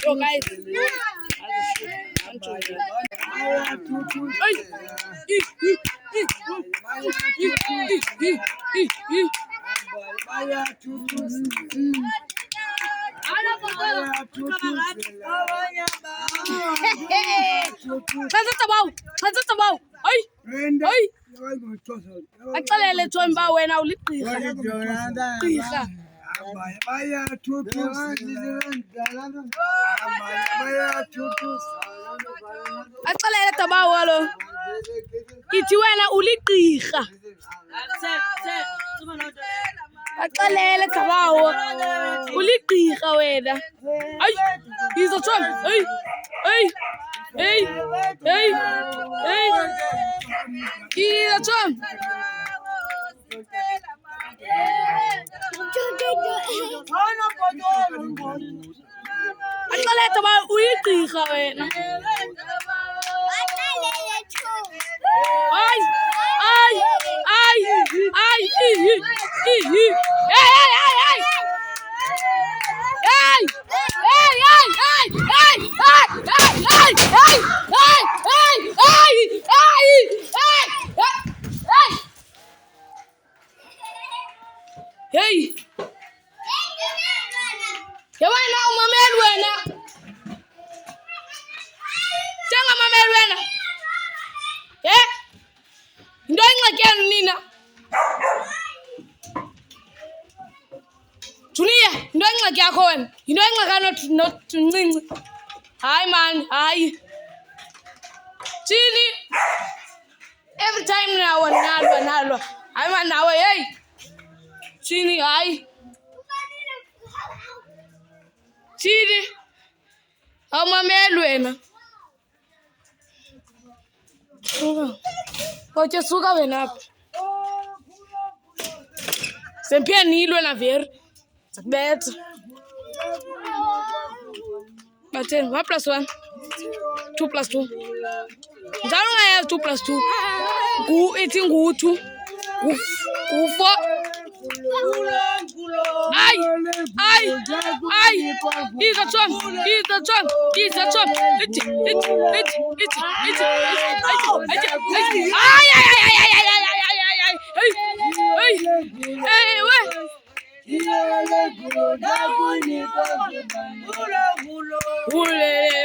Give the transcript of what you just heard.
Yo, guys. Axelele Thomba wena uligqirha. Gqirha. Axelele Tabawo lo. Ithi wena uligqirha. Axelele Tabawo. Uligqirha wena. Ay, he's a Thomba. Hey. Hey. Hey. Hey. Hey. He's a Thomba. Axelele Tabawo uligqirha wena. Ay, ay, ay, ay, hey, yawena umameli wena. Jenga mameli wena. Into ingxakeni nina. Julia, into ingxaki yakho wena. Into ingxakana noTuncinci. Hayi man, hayi. Chini. Every time nawe nalwa. Hayi man nawe, hey. Chini, hayi. Chini. Awumameli wena. Koche suka wena apha. Sempia nilwe na veri. Sakubetha. Batheni 1 + 1 2 + 2. Njalo ungayazi 2 + 2. Ithi ngu-2. Ngu-4. Ay, ay, ay. He's a Thomba. He's a Thomba. He's a Thomba. Ay, ay, ay, ay, ay, ay, ay, ay, ay, ay. Hey, hey, hey, wey. Ulele